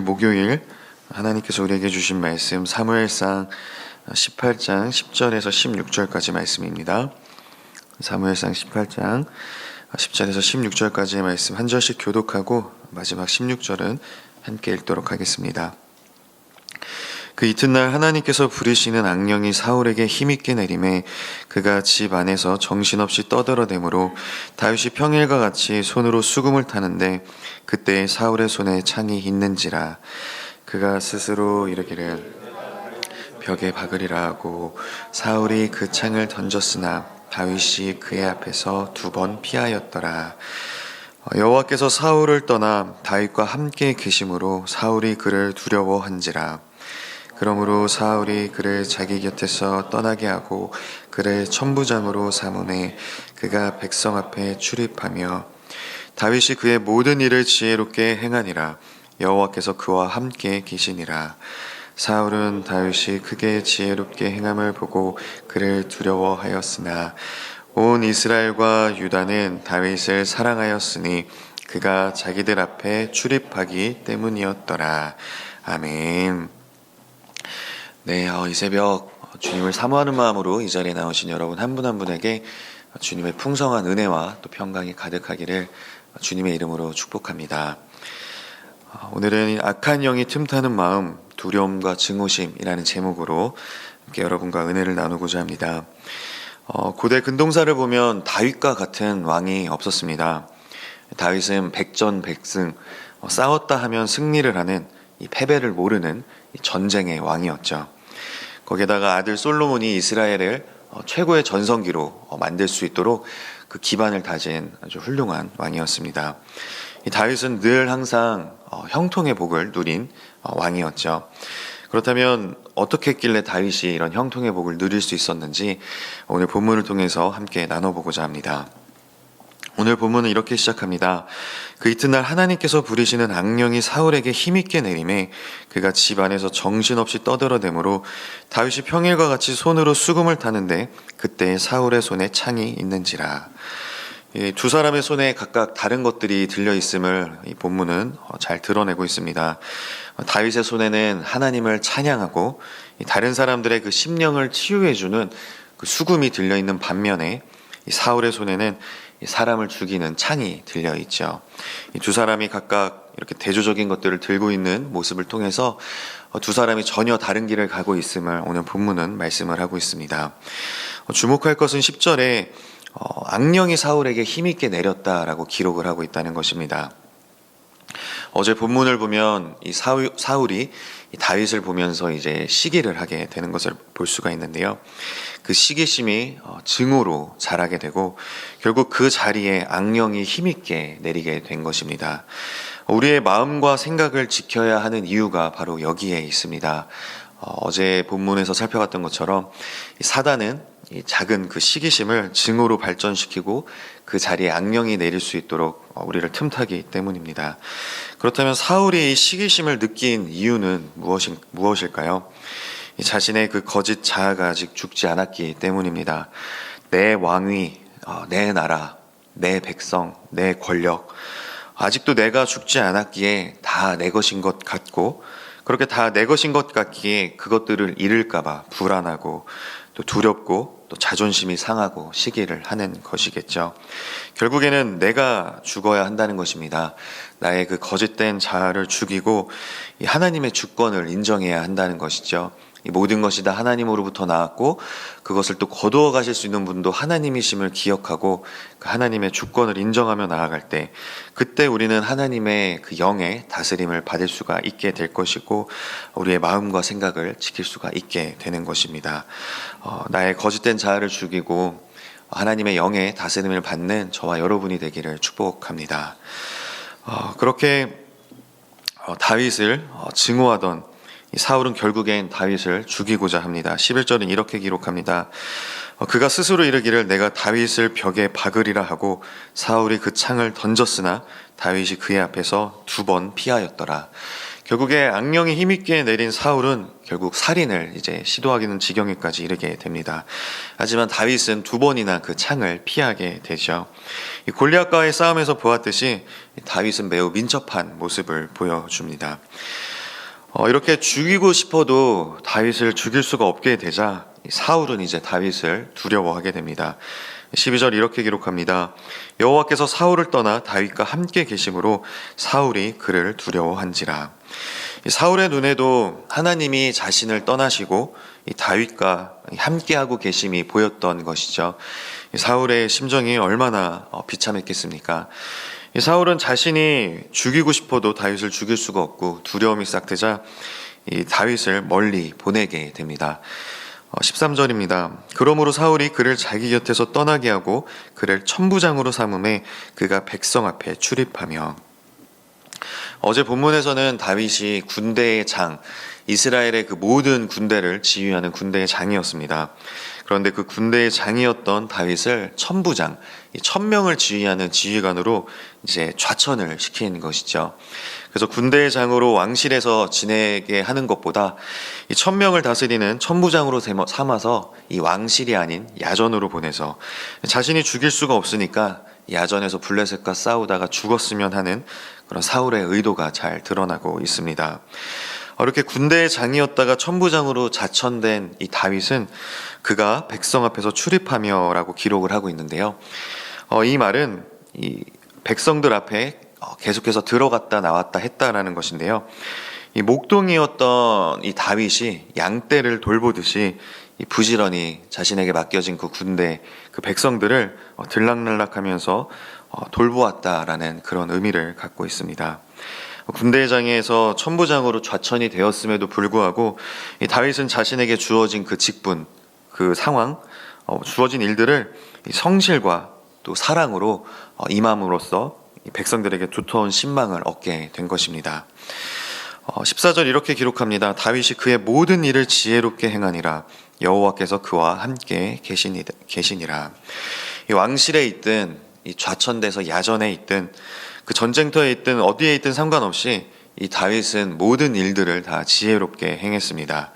목요일 하나님께서 우리에게 주신 말씀 사무엘상 18장 10절에서 16절까지 말씀입니다. 사무엘상 18장 10절에서 16절까지의 말씀 한 절씩 교독하고 마지막 16절은 함께 읽도록 하겠습니다. 그 이튿날 하나님께서 부리시는 악령이 사울에게 힘있게 내림에 그가 집 안에서 정신없이 떠들어대므로 다윗이 평일과 같이 손으로 수금을 타는데 그때 사울의 손에 창이 있는지라. 그가 스스로 이르기를 벽에 박으리라 하고 사울이 그 창을 던졌으나 다윗이 그의 앞에서 2번 피하였더라. 여호와께서 사울을 떠나 다윗과 함께 계심으로 사울이 그를 두려워한지라. 그러므로 사울이 그를 자기 곁에서 떠나게 하고 그를 천부장으로 삼으매 그가 백성 앞에 출입하며 다윗이 그의 모든 일을 지혜롭게 행하니라. 여호와께서 그와 함께 계시니라. 사울은 다윗이 크게 지혜롭게 행함을 보고 그를 두려워하였으나 온 이스라엘과 유다는 다윗을 사랑하였으니 그가 자기들 앞에 출입하기 때문이었더라. 아멘. 네, 이 새벽 주님을 사모하는 마음으로 이 자리에 나오신 여러분 한 분 한 분에게 주님의 풍성한 은혜와 또 평강이 가득하기를 주님의 이름으로 축복합니다. 오늘은 악한 영이 틈타는 마음, 두려움과 증오심이라는 제목으로 함께 여러분과 은혜를 나누고자 합니다. 고대 근동사를 보면 다윗과 같은 왕이 없었습니다. 다윗은 백전백승, 싸웠다 하면 승리를 하는 이 패배를 모르는 이 전쟁의 왕이었죠. 거기에다가 아들 솔로몬이 이스라엘을 최고의 전성기로 만들 수 있도록 그 기반을 다진 아주 훌륭한 왕이었습니다. 이 다윗은 늘 항상 형통의 복을 누린 왕이었죠. 그렇다면 어떻게 했길래 다윗이 이런 형통의 복을 누릴 수 있었는지 오늘 본문을 통해서 함께 나눠보고자 합니다. 오늘 본문은 이렇게 시작합니다. 그 이튿날 하나님께서 부리시는 악령이 사울에게 힘있게 내림에 그가 집 안에서 정신없이 떠들어대므로 다윗이 평일과 같이 손으로 수금을 타는데 그때 사울의 손에 창이 있는지라. 두 사람의 손에 각각 다른 것들이 들려있음을 이 본문은 잘 드러내고 있습니다. 다윗의 손에는 하나님을 찬양하고 다른 사람들의 그 심령을 치유해주는 그 수금이 들려있는 반면에 이 사울의 손에는 사람을 죽이는 창이 들려있죠. 이 두 사람이 각각 이렇게 대조적인 것들을 들고 있는 모습을 통해서 두 사람이 전혀 다른 길을 가고 있음을 오늘 본문은 말씀을 하고 있습니다. 주목할 것은 10절에 악령이 사울에게 힘있게 내렸다라고 기록을 하고 있다는 것입니다. 어제 본문을 보면 이 사울이 이 다윗을 보면서 이제 시기를 하게 되는 것을 볼 수가 있는데요. 그 시기심이 증오로 자라게 되고 결국 그 자리에 악령이 힘있게 내리게 된 것입니다. 우리의 마음과 생각을 지켜야 하는 이유가 바로 여기에 있습니다. 어제 본문에서 살펴봤던 것처럼 사단은 이 작은 그 시기심을 증오로 발전시키고 그 자리에 악령이 내릴 수 있도록 우리를 틈타기 때문입니다. 그렇다면 사울이 이 시기심을 느낀 이유는 무엇일까요? 자신의 그 거짓 자아가 아직 죽지 않았기 때문입니다. 내 왕위, 내 나라, 내 백성, 내 권력, 아직도 내가 죽지 않았기에 다 내 것인 것 같고 그렇게 다 내 것인 것 같기에 그것들을 잃을까봐 불안하고 또 두렵고 또 자존심이 상하고 시기를 하는 것이겠죠. 결국에는 내가 죽어야 한다는 것입니다. 나의 그 거짓된 자아를 죽이고 이 하나님의 주권을 인정해야 한다는 것이죠. 이 모든 것이 다 하나님으로부터 나왔고 그것을 또 거두어 가실 수 있는 분도 하나님이심을 기억하고 그 하나님의 주권을 인정하며 나아갈 때 그때 우리는 하나님의 그 영의 다스림을 받을 수가 있게 될 것이고 우리의 마음과 생각을 지킬 수가 있게 되는 것입니다. 나의 거짓된 자아를 죽이고 하나님의 영의 다스림을 받는 저와 여러분이 되기를 축복합니다. 그렇게 다윗을 증오하던 사울은 결국엔 다윗을 죽이고자 합니다. 11절은 이렇게 기록합니다. 그가 스스로 이르기를 내가 다윗을 벽에 박으리라 하고 사울이 그 창을 던졌으나 다윗이 그의 앞에서 2번 피하였더라. 결국에 악령이 힘있게 내린 사울은 결국 살인을 이제 시도하기는 지경에까지 이르게 됩니다. 하지만 다윗은 2번이나 그 창을 피하게 되죠. 이 골리앗과의 싸움에서 보았듯이 다윗은 매우 민첩한 모습을 보여줍니다. 이렇게 죽이고 싶어도 다윗을 죽일 수가 없게 되자 사울은 이제 다윗을 두려워하게 됩니다. 12절 이렇게 기록합니다. 여호와께서 사울을 떠나 다윗과 함께 계심으로 사울이 그를 두려워한지라. 사울의 눈에도 하나님이 자신을 떠나시고 다윗과 함께하고 계심이 보였던 것이죠. 사울의 심정이 얼마나 비참했겠습니까? 사울은 자신이 죽이고 싶어도 다윗을 죽일 수가 없고 두려움이 싹 트자 이 다윗을 멀리 보내게 됩니다. 13절입니다. 그러므로 사울이 그를 자기 곁에서 떠나게 하고 그를 천부장으로 삼음에 그가 백성 앞에 출입하며. 어제 본문에서는 다윗이 군대의 장, 이스라엘의 그 모든 군대를 지휘하는 군대의 장이었습니다. 그런데 그 군대의 장이었던 다윗을 천부장, 1000명을 지휘하는 지휘관으로 이제 좌천을 시킨 것이죠. 그래서 군대의 장으로 왕실에서 지내게 하는 것보다 이 1000명을 다스리는 천부장으로 삼아서 이 왕실이 아닌 야전으로 보내서 자신이 죽일 수가 없으니까 야전에서 블레셋과 싸우다가 죽었으면 하는 그런 사울의 의도가 잘 드러나고 있습니다. 이렇게 군대의 장이었다가 천부장으로 자천된 이 다윗은 그가 백성 앞에서 출입하며라고 기록을 하고 있는데요. 이 말은 이 백성들 앞에 계속해서 들어갔다 나왔다 했다라는 것인데요. 이 목동이었던 이 다윗이 양떼를 돌보듯이 부지런히 자신에게 맡겨진 그 군대, 그 백성들을 들락날락하면서 돌보았다라는 그런 의미를 갖고 있습니다. 군대장에서 천부장으로 좌천이 되었음에도 불구하고 이 다윗은 자신에게 주어진 그 직분, 그 상황, 주어진 일들을 성실과 또 사랑으로 임함으로써 백성들에게 두터운 신망을 얻게 된 것입니다. 14절 이렇게 기록합니다. 다윗이 그의 모든 일을 지혜롭게 행하니라. 여호와께서 그와 함께 계시니라. 이 왕실에 있든 이 좌천돼서 야전에 있든 그 전쟁터에 있든 어디에 있든 상관없이 이 다윗은 모든 일들을 다 지혜롭게 행했습니다.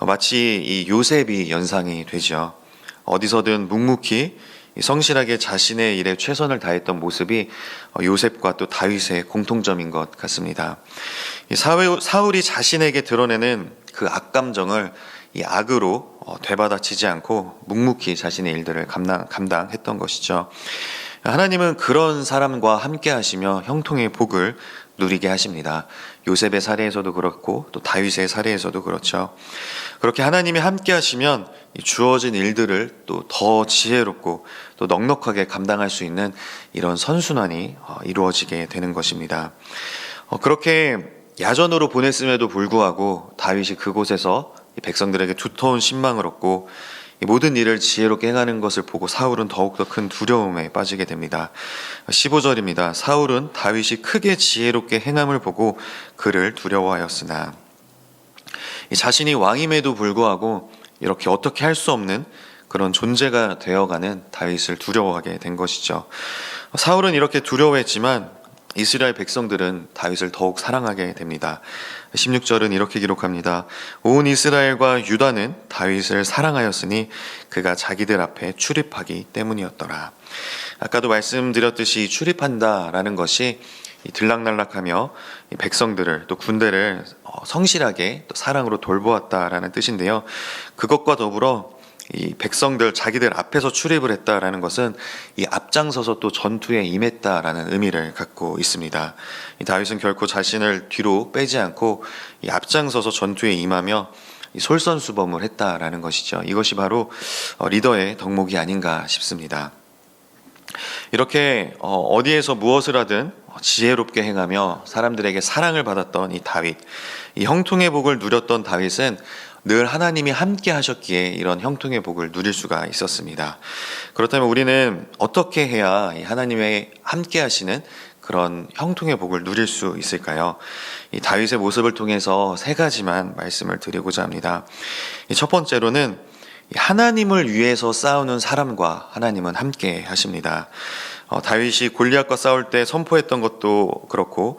마치 이 요셉이 연상이 되죠. 어디서든 묵묵히 성실하게 자신의 일에 최선을 다했던 모습이 요셉과 또 다윗의 공통점인 것 같습니다. 사울이 자신에게 드러내는 그 악감정을 이 악으로 되받아치지 않고 묵묵히 자신의 일들을 감당했던 것이죠. 하나님은 그런 사람과 함께 하시며 형통의 복을 누리게 하십니다. 요셉의 사례에서도 그렇고 또 다윗의 사례에서도 그렇죠. 그렇게 하나님이 함께 하시면 주어진 일들을 또 더 지혜롭고 또 넉넉하게 감당할 수 있는 이런 선순환이 이루어지게 되는 것입니다. 그렇게 야전으로 보냈음에도 불구하고 다윗이 그곳에서 백성들에게 두터운 신망을 얻고 모든 일을 지혜롭게 행하는 것을 보고 사울은 더욱더 큰 두려움에 빠지게 됩니다. 15절입니다. 사울은 다윗이 크게 지혜롭게 행함을 보고 그를 두려워하였으나. 자신이 왕임에도 불구하고 이렇게 어떻게 할 수 없는 그런 존재가 되어가는 다윗을 두려워하게 된 것이죠. 사울은 이렇게 두려워했지만 이스라엘 백성들은 다윗을 더욱 사랑하게 됩니다. 16절은 이렇게 기록합니다. 온 이스라엘과 유다는 다윗을 사랑하였으니 그가 자기들 앞에 출입하기 때문이었더라. 아까도 말씀드렸듯이 출입한다라는 것이 들락날락하며 백성들을 또 군대를 성실하게 또 사랑으로 돌보았다라는 뜻인데요. 그것과 더불어 이 백성들 자기들 앞에서 출입을 했다라는 것은 이 앞장서서 또 전투에 임했다라는 의미를 갖고 있습니다. 이 다윗은 결코 자신을 뒤로 빼지 않고 이 앞장서서 전투에 임하며 이 솔선수범을 했다라는 것이죠. 이것이 바로 리더의 덕목이 아닌가 싶습니다. 이렇게 어디에서 무엇을 하든 지혜롭게 행하며 사람들에게 사랑을 받았던 이 다윗, 이 형통의 복을 누렸던 다윗은 늘 하나님이 함께 하셨기에 이런 형통의 복을 누릴 수가 있었습니다. 그렇다면 우리는 어떻게 해야 하나님의 함께 하시는 그런 형통의 복을 누릴 수 있을까요? 이 다윗의 모습을 통해서 세 가지만 말씀을 드리고자 합니다. 첫 번째로는 하나님을 위해서 싸우는 사람과 하나님은 함께 하십니다. 다윗이 골리앗과 싸울 때 선포했던 것도 그렇고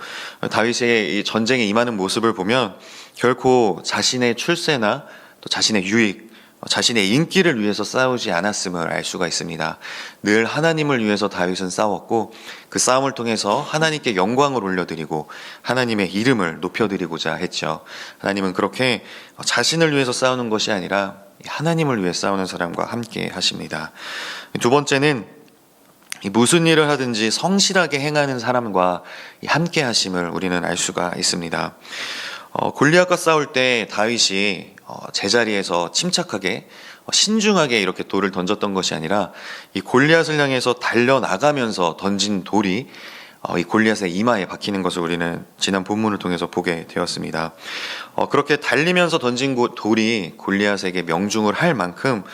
다윗의 이 전쟁에 임하는 모습을 보면 결코 자신의 출세나 또 자신의 유익 자신의 인기를 위해서 싸우지 않았음을 알 수가 있습니다. 늘 하나님을 위해서 다윗은 싸웠고 그 싸움을 통해서 하나님께 영광을 올려드리고 하나님의 이름을 높여드리고자 했죠. 하나님은 그렇게 자신을 위해서 싸우는 것이 아니라 하나님을 위해 싸우는 사람과 함께 하십니다. 두 번째는 무슨 일을 하든지 성실하게 행하는 사람과 함께 하심을 우리는 알 수가 있습니다. 골리앗과 싸울 때 다윗이 제자리에서 침착하게 신중하게 이렇게 돌을 던졌던 것이 아니라 이 골리앗을 향해서 달려나가면서 던진 돌이 이 골리앗의 이마에 박히는 것을 우리는 지난 본문을 통해서 보게 되었습니다. 그렇게 달리면서 던진 돌이 골리앗에게 명중을 할 만큼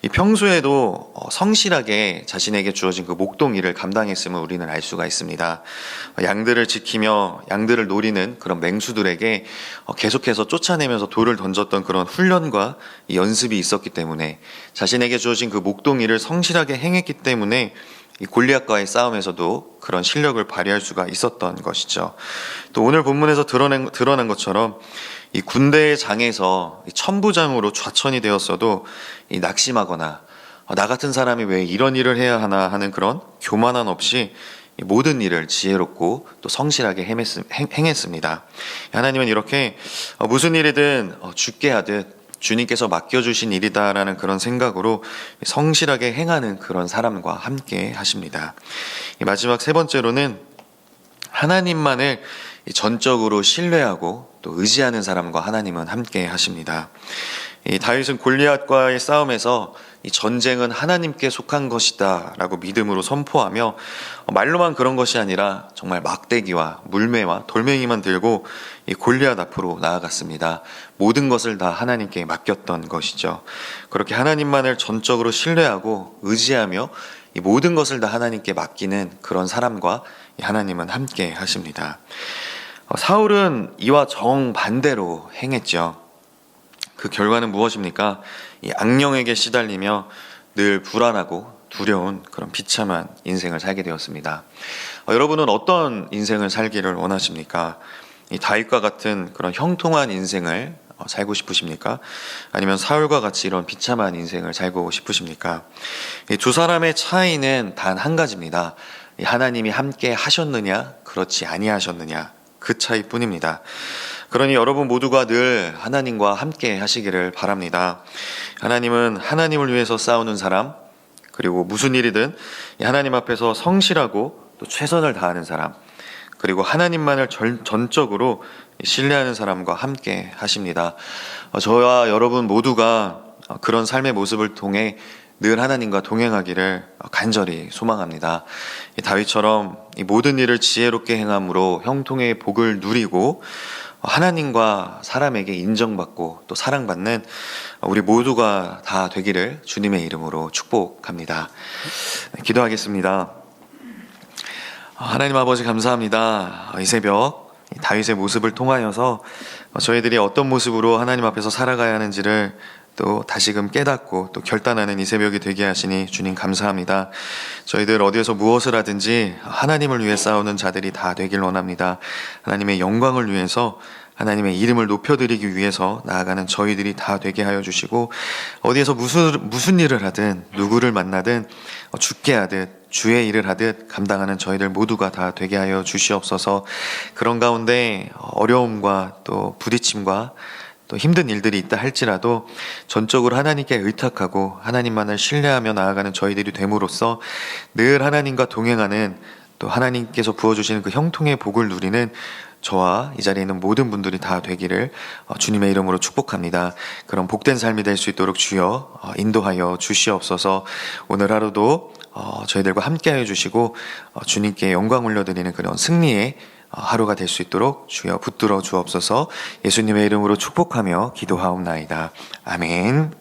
이 평소에도 성실하게 자신에게 주어진 그 목동 일을 감당했음을 우리는 알 수가 있습니다. 양들을 지키며 양들을 노리는 그런 맹수들에게 계속해서 쫓아내면서 돌을 던졌던 그런 훈련과 연습이 있었기 때문에 자신에게 주어진 그 목동 일을 성실하게 행했기 때문에 이 골리앗과의 싸움에서도 그런 실력을 발휘할 수가 있었던 것이죠. 또 오늘 본문에서 드러난 것처럼 이 군대의 장에서 천부장으로 좌천이 되었어도 이 낙심하거나 나 같은 사람이 왜 이런 일을 해야 하나 하는 그런 교만함 없이 모든 일을 지혜롭고 또 성실하게 행했습니다. 하나님은 이렇게 무슨 일이든 죽게 하듯 주님께서 맡겨주신 일이다라는 그런 생각으로 성실하게 행하는 그런 사람과 함께 하십니다. 마지막 세 번째로는 하나님만을 전적으로 신뢰하고 또 의지하는 사람과 하나님은 함께 하십니다. 이 다윗은 골리앗과의 싸움에서 이 전쟁은 하나님께 속한 것이다 라고 믿음으로 선포하며 말로만 그런 것이 아니라 정말 막대기와 물매와 돌멩이만 들고 이 골리앗 앞으로 나아갔습니다. 모든 것을 다 하나님께 맡겼던 것이죠. 그렇게 하나님만을 전적으로 신뢰하고 의지하며 이 모든 것을 다 하나님께 맡기는 그런 사람과 하나님은 함께 하십니다. 사울은 이와 정반대로 행했죠. 그 결과는 무엇입니까? 이 악령에게 시달리며 늘 불안하고 두려운 그런 비참한 인생을 살게 되었습니다. 여러분은 어떤 인생을 살기를 원하십니까? 이 다윗과 같은 그런 형통한 인생을 살고 싶으십니까? 아니면 사울과 같이 이런 비참한 인생을 살고 싶으십니까? 이 두 사람의 차이는 단 한 가지입니다. 하나님이 함께 하셨느냐, 그렇지 아니하셨느냐, 그 차이뿐입니다. 그러니 여러분 모두가 늘 하나님과 함께 하시기를 바랍니다. 하나님은 하나님을 위해서 싸우는 사람, 그리고 무슨 일이든 하나님 앞에서 성실하고 또 최선을 다하는 사람, 그리고 하나님만을 전적으로 신뢰하는 사람과 함께 하십니다. 저와 여러분 모두가 그런 삶의 모습을 통해 늘 하나님과 동행하기를 간절히 소망합니다. 다윗처럼 이 모든 일을 지혜롭게 행함으로 형통의 복을 누리고 하나님과 사람에게 인정받고 또 사랑받는 우리 모두가 다 되기를 주님의 이름으로 축복합니다. 기도하겠습니다. 하나님 아버지 감사합니다. 이 새벽 다윗의 모습을 통하여서 저희들이 어떤 모습으로 하나님 앞에서 살아가야 하는지를 또 다시금 깨닫고 또 결단하는 이 새벽이 되게 하시니 주님 감사합니다. 저희들 어디에서 무엇을 하든지 하나님을 위해 싸우는 자들이 다 되길 원합니다. 하나님의 영광을 위해서 하나님의 이름을 높여드리기 위해서 나아가는 저희들이 다 되게 하여 주시고 어디에서 무슨 일을 하든 누구를 만나든 죽게 하듯 주의 일을 하듯 감당하는 저희들 모두가 다 되게 하여 주시옵소서. 그런 가운데 어려움과 또 부딪힘과 또 힘든 일들이 있다 할지라도 전적으로 하나님께 의탁하고 하나님만을 신뢰하며 나아가는 저희들이 됨으로써 늘 하나님과 동행하는 또 하나님께서 부어주시는 그 형통의 복을 누리는 저와 이 자리에 있는 모든 분들이 다 되기를 주님의 이름으로 축복합니다. 그런 복된 삶이 될 수 있도록 주여 인도하여 주시옵소서. 오늘 하루도 저희들과 함께하여 주시고 주님께 영광 올려드리는 그런 승리의 하루가 될 수 있도록 주여 붙들어 주옵소서. 예수님의 이름으로 축복하며 기도하옵나이다. 아멘.